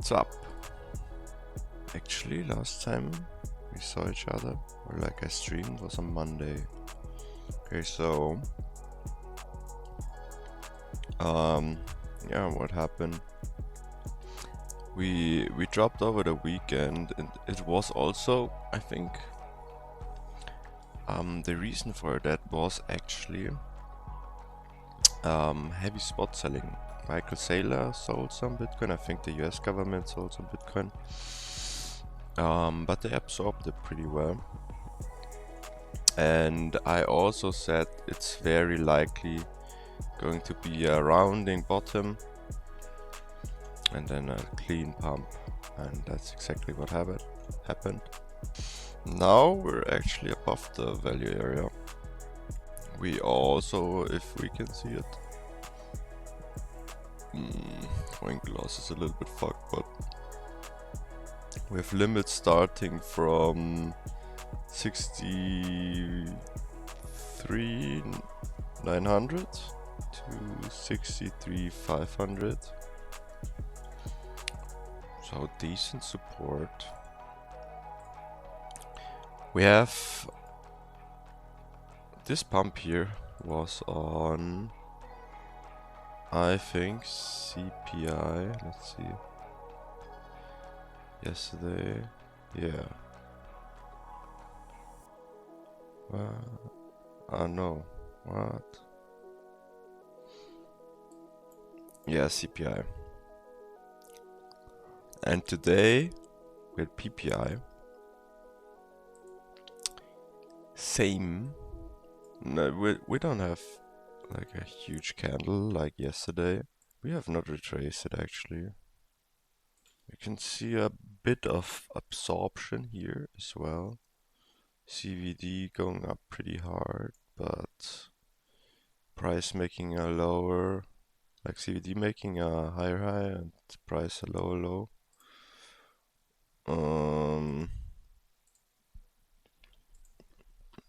What's up? Actually, last time we saw each other, or like I streamed, was on Monday. Okay, so yeah, what happened? We dropped over the weekend, and it was also, I think, the reason for that was actually heavy spot selling. Michael Saylor sold some Bitcoin. I think the US government sold some Bitcoin. But they absorbed it pretty well. And I also said it's very likely going to be a rounding bottom and then a clean pump, and that's exactly what happened. Now we're actually above the value area. We also, if we can see it, coin glass is a little bit fucked, but we have limits starting from 63,900 to 63,500. So decent support. We have this pump here was on, I think, CPI. Let's see. Yesterday, yeah. No. What? Yeah, CPI. And today we had PPI. Same. No, we don't have like a huge candle like yesterday. We have not retraced it actually. You can see a bit of absorption here as well. CVD going up pretty hard, but price making a lower, like CVD making a higher high and price a lower low.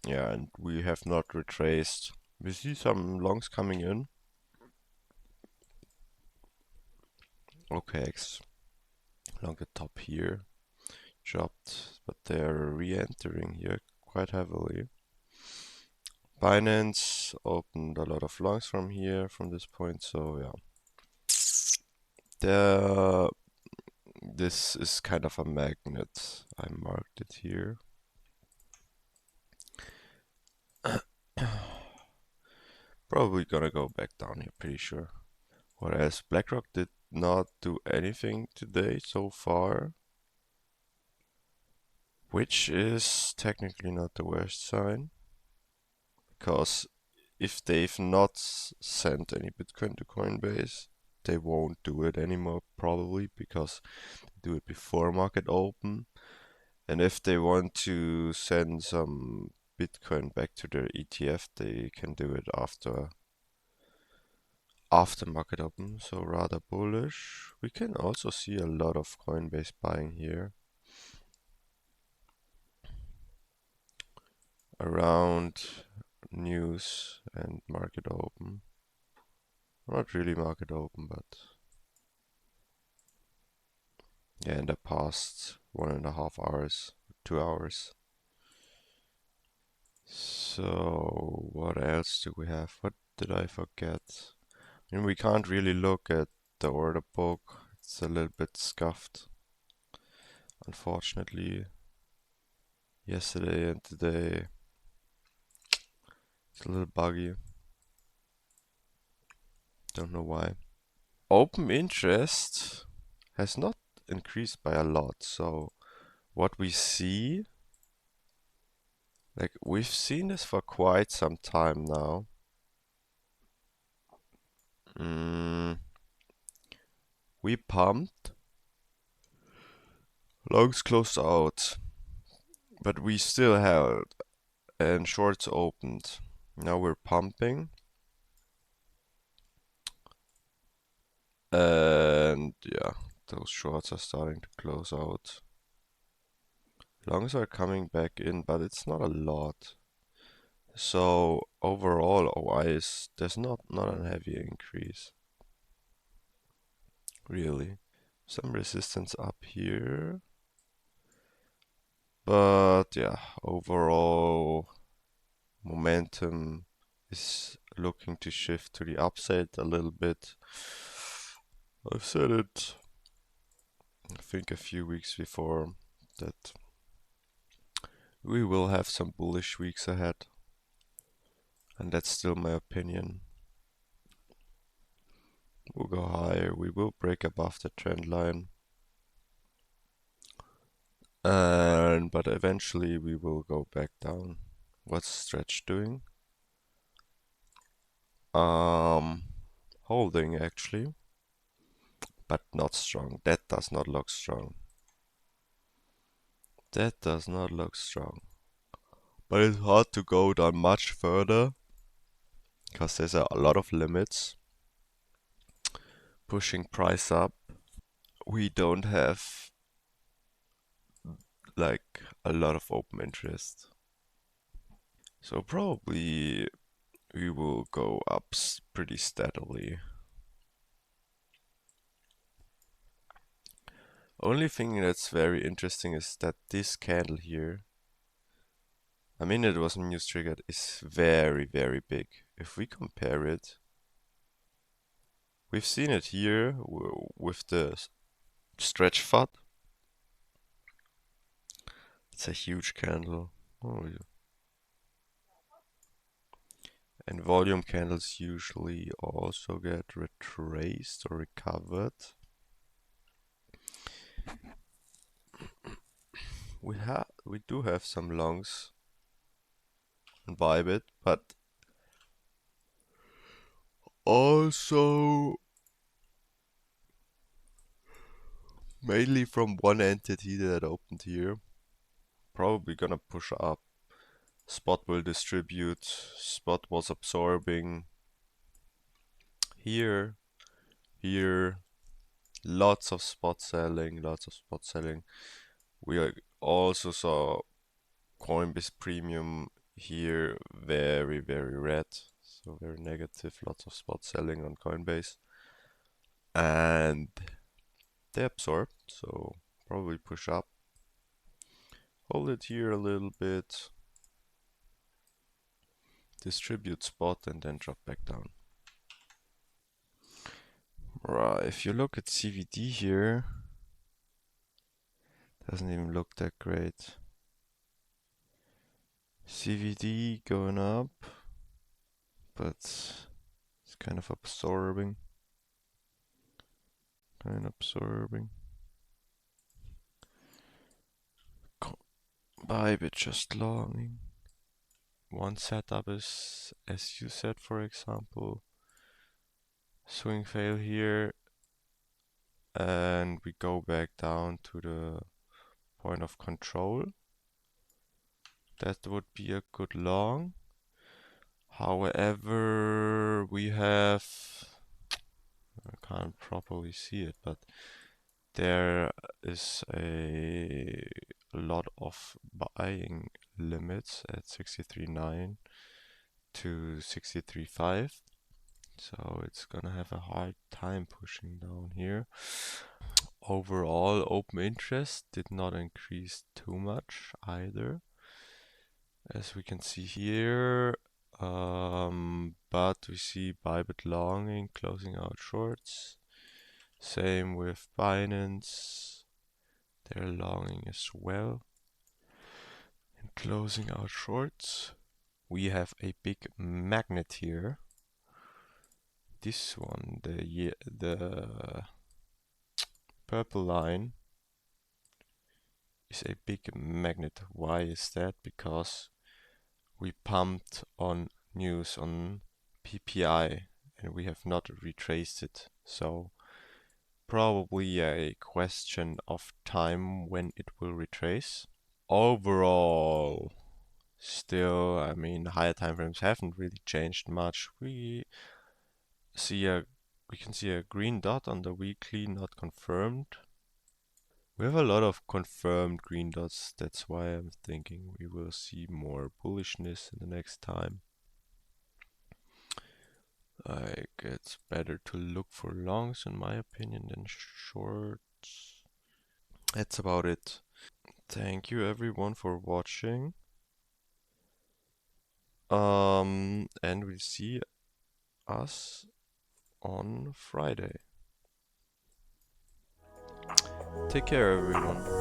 Yeah, and we have not retraced. We see some longs coming in. OKX along the top here dropped, but they're re-entering here quite heavily. Binance opened a lot of longs from here, from this point, so yeah. This is kind of a magnet. I marked it here. Probably gonna go back down here, pretty sure. Whereas BlackRock did not do anything today so far, which is technically not the worst sign, because if they've not sent any Bitcoin to Coinbase, they won't do it anymore probably, because they do it before market open. And if they want to send some Bitcoin back to their ETF, they can do it after market open, so rather bullish. We can also see a lot of Coinbase buying here around news and market open. Not really market open, but yeah, in the past 1.5 hours, 2 hours. So what else do we have? What did I forget? I mean, we can't really look at the order book. It's a little bit scuffed, unfortunately. Yesterday and today, it's a little buggy. Don't know why. Open interest has not increased by a lot. So what we see, like we've seen this for quite some time now. We pumped, longs closed out, but we still held, and shorts opened. Now we're pumping, and yeah, those shorts are starting to close out. Longs are coming back in, but it's not a lot. So overall, there's not a heavy increase, really. Some resistance up here. But yeah, overall momentum is looking to shift to the upside a little bit. I've said it, I think a few weeks before, that we will have some bullish weeks ahead. And that's still my opinion. We'll go higher. We will break above the trend line. But eventually we will go back down. What's Stretch doing? Holding actually, but not strong. That does not look strong. That does not look strong. But it's hard to go down much further because there's a lot of limits pushing price up. We don't have like a lot of open interest. So probably we will go up pretty steadily. Only thing that's very interesting is that this candle here, I mean it was news triggered, is very, very big. If we compare it, we've seen it here with the stretch FUD. It's a huge candle. Oh, yeah. And volume candles usually also get retraced or recovered. We do have some longs on Bybit, but also mainly from one entity that opened here. Probably gonna push up. Spot will distribute. Spot was absorbing. Here. Lots of spot selling. We also saw Coinbase Premium here very, very red. So very negative. Lots of spot selling on Coinbase. And they absorb. So probably push up. Hold it here a little bit. Distribute spot and then drop back down. Right, if you look at CVD here, doesn't even look that great. CVD going up, but it's kind of absorbing. Bybit just longing. One setup is, as you said, for example, swing fail here, and we go back down to the point of control. That would be a good long. However, we have, I can't properly see it, but there is a lot of buying limits at 63.9 to 63.5. So it's gonna have a hard time pushing down here. Overall, open interest did not increase too much either, as we can see here. But we see Bybit longing, closing out shorts. Same with Binance. They're longing as well and closing out shorts. We have a big magnet here. This one, the purple line, is a big magnet. Why is that? Because we pumped on news on PPI and we have not retraced it. So probably a question of time when it will retrace. Overall, still, I mean, higher time frames haven't really changed much. We can see a green dot on the weekly, not confirmed. We have a lot of confirmed green dots. That's why I'm thinking we will see more bullishness in the next time. Like, it's better to look for longs in my opinion than short. That's about it. Thank you everyone for watching. And we'll see us on Friday. Take care, everyone.